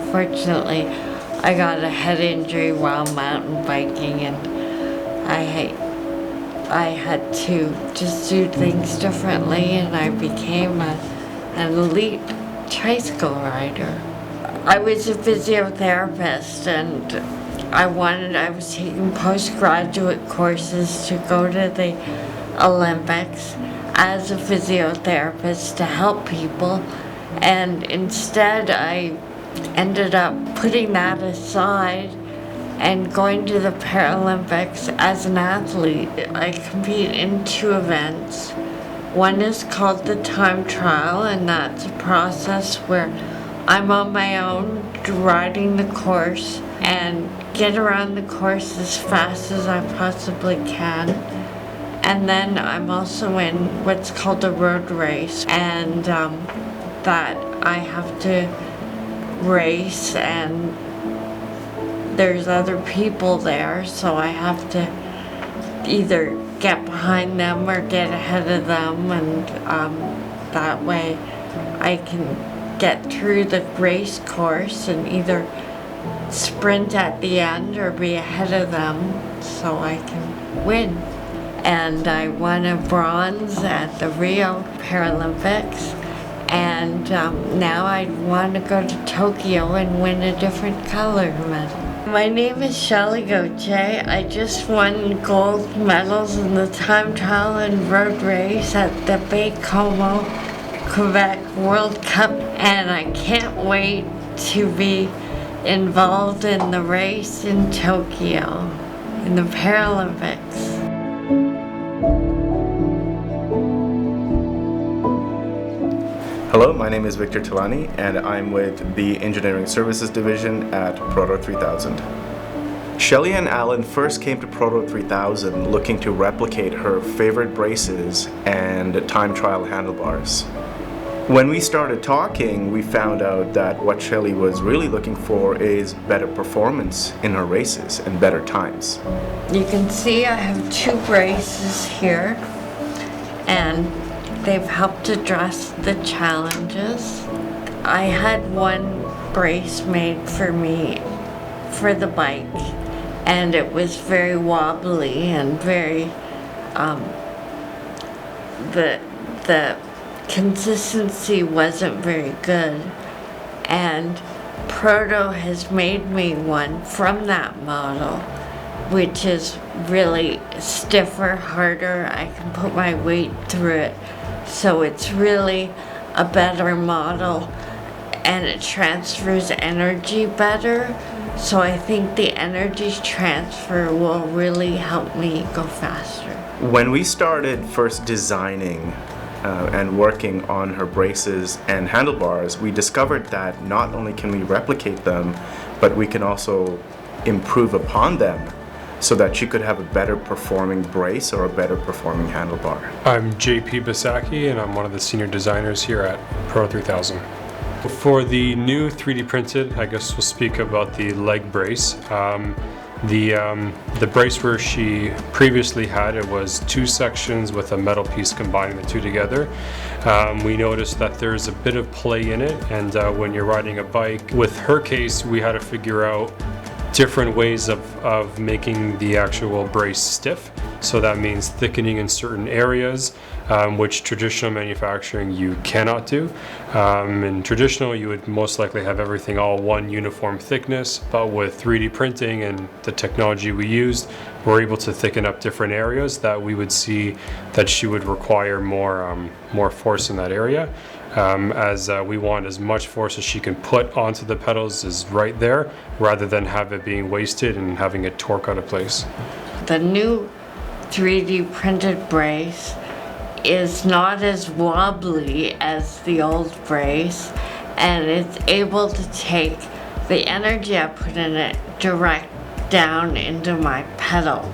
unfortunately, I got a head injury while mountain biking, and I had to just do things differently, and I became an elite tricycle rider. I was a physiotherapist, and I was taking postgraduate courses to go to the Olympics as a physiotherapist to help people, and instead I ended up putting that aside and going to the Paralympics as an athlete. I compete in 2 events. One is called the time trial, and that's a process where I'm on my own riding the course and get around the course as fast as I possibly can. And then I'm also in what's called a road race, and that I have to race, and there's other people there, so I have to either get behind them or get ahead of them, and that way I can get through the race course and either sprint at the end or be ahead of them so I can win. And I won a bronze at the Rio Paralympics, and now I want to go to Tokyo and win a different color medal. My name is Shelley Gautier. I just won gold medals in the time trial and road race at the Baie-Comeau, Quebec World Cup, and I can't wait to be involved in the race in Tokyo, in the Paralympics. Hello, my name is Victor Tilani, and I'm with the Engineering Services Division at Proto 3000. Shelley and Alan first came to Proto 3000 looking to replicate her favorite braces and time trial handlebars. When we started talking, we found out that what Shelley was really looking for is better performance in her races and better times. You can see I have 2 braces here, and they've helped address the challenges. I had one brace made for me for the bike, and it was very wobbly and very, the consistency wasn't very good. And Proto has made me one from that model, which is really stiffer, harder. I can put my weight through it. So it's really a better model, and it transfers energy better. So I think the energy transfer will really help me go faster. When we started first designing and working on her braces and handlebars, we discovered that not only can we replicate them, but we can also improve upon them so that she could have a better performing brace or a better performing handlebar. I'm JP Bisaki, and I'm one of the senior designers here at Pro 3000. For the new 3D printed, I guess we'll speak about the leg brace. The brace where she previously had it was 2 sections with a metal piece combining the 2 together. We noticed that there's a bit of play in it, and when you're riding a bike, with her case, we had to figure out different ways of making the actual brace stiff. So that means thickening in certain areas, which traditional manufacturing you cannot do. In traditional, you would most likely have everything all one uniform thickness, but with 3D printing and the technology we used, we're able to thicken up different areas that we would see that she would require more force in that area. As we want as much force as she can put onto the pedals is right there, rather than have it being wasted and having it torque out of place. The new 3D printed brace is not as wobbly as the old brace, and it's able to take the energy I put in it direct down into my pedal.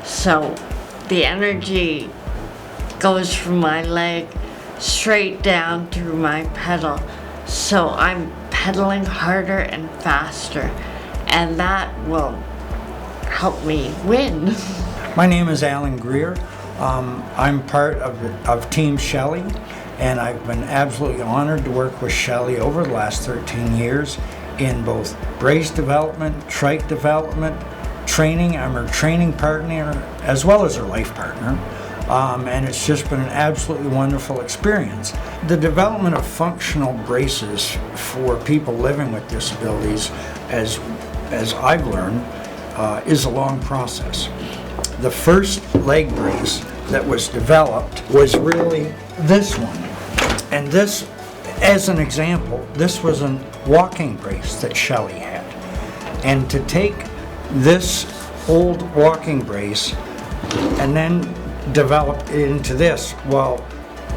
So the energy goes from my leg straight down through my pedal. So I'm pedaling harder and faster, and that will help me win. My name is Alan Greer. I'm part of Team Shelley, and I've been absolutely honored to work with Shelley over the last 13 years. in both brace development, trike development, training. I'm her training partner as well as her life partner. And it's just been an absolutely wonderful experience. The development of functional braces for people living with disabilities, as I've learned, is a long process. The first leg brace that was developed was really this one. And this, as an example, this was a walking brace that Shelley had. And to take this old walking brace and then develop it into this, well,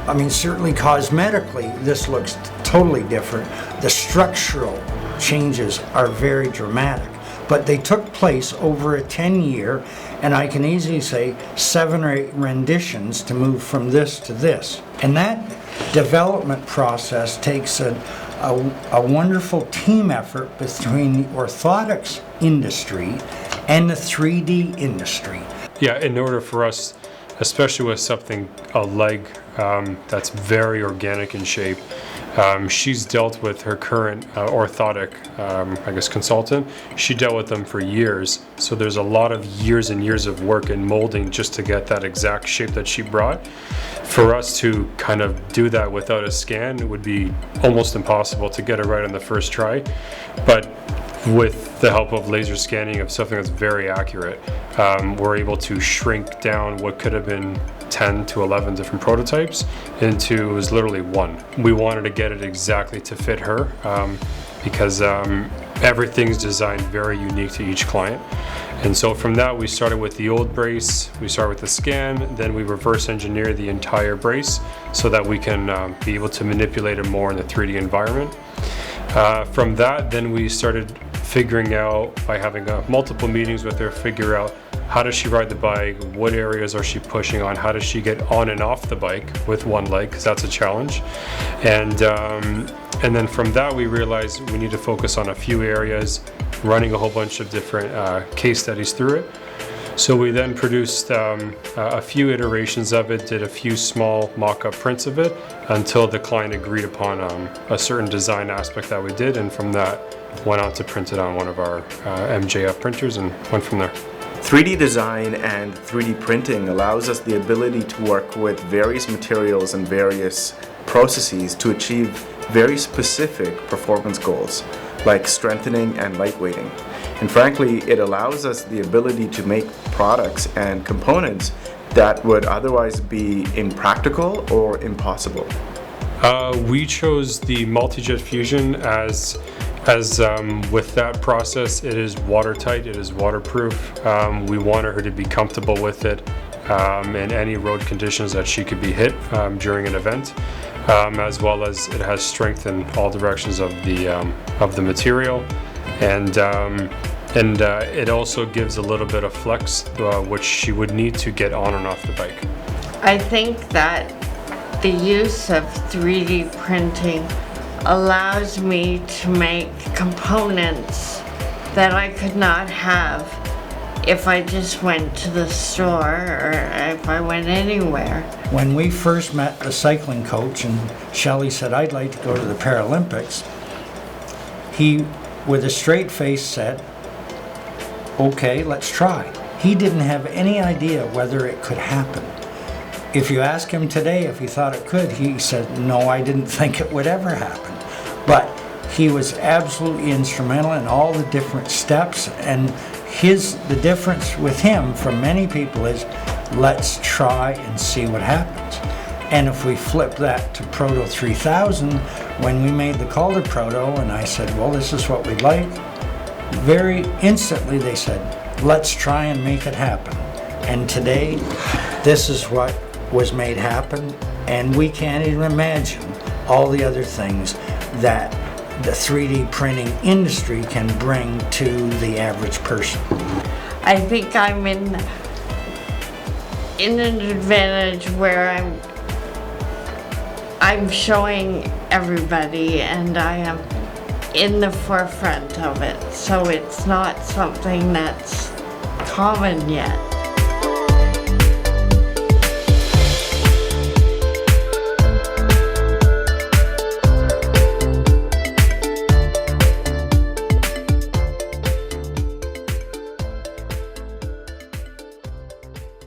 I mean, certainly cosmetically, this looks totally different. The structural changes are very dramatic, but they took place over a 10-year, and I can easily say 7 or 8 renditions to move from this to this. And that development process takes a wonderful team effort between the orthotics industry and the 3D industry. Yeah, in order for us, especially with something, a leg that's very organic in shape, she's dealt with her current orthotic, consultant. She dealt with them for years. So there's a lot of years and years of work in molding just to get that exact shape that she brought. For us to kind of do that without a scan, it would be almost impossible to get it right on the first try. But with the help of laser scanning of something that's very accurate, we're able to shrink down what could have been 10 to 11 different prototypes into, it was literally one. We wanted to get it exactly to fit her because everything's designed very unique to each client. And so from that, we started with the old brace, we started with the scan, then we reverse engineer the entire brace so that we can be able to manipulate it more in the 3D environment. From that, then we started figuring out, by having multiple meetings with her, figure out how does she ride the bike, what areas are she pushing on, how does she get on and off the bike with one leg, because that's a challenge. And then from that, we realized we need to focus on a few areas, running a whole bunch of different case studies through it. So we then produced a few iterations of it, did a few small mock-up prints of it until the client agreed upon a certain design aspect that we did, and from that went on to print it on one of our MJF printers and went from there. 3D design and 3D printing allows us the ability to work with various materials and various processes to achieve very specific performance goals, like strengthening and lightweighting. And frankly, it allows us the ability to make products and components that would otherwise be impractical or impossible. We chose the multi-jet fusion as with that process, it is watertight, it is waterproof. We wanted her to be comfortable with it in any road conditions that she could be hit during an event, as well as it has strength in all directions of the material, and it also gives a little bit of flex, which she would need to get on and off the bike. I think that the use of 3D printing allows me to make components that I could not have if I just went to the store or if I went anywhere. When we first met the cycling coach and Shelley said, I'd like to go to the Paralympics, he, with a straight face, said, okay, let's try. He didn't have any idea whether it could happen. If you ask him today if he thought it could, he said, no, I didn't think it would ever happen. But he was absolutely instrumental in all the different steps, and the difference with him from many people is, let's try and see what happens. And if we flip that to Proto 3000, when we made the Calder Proto, and I said, well, this is what we'd like, very instantly they said, let's try and make it happen. And today, this is what was made happen, and we can't even imagine all the other things that the 3D printing industry can bring to the average person. I think I'm in an advantage where I'm showing everybody, and I am in the forefront of it, so it's not something that's common yet.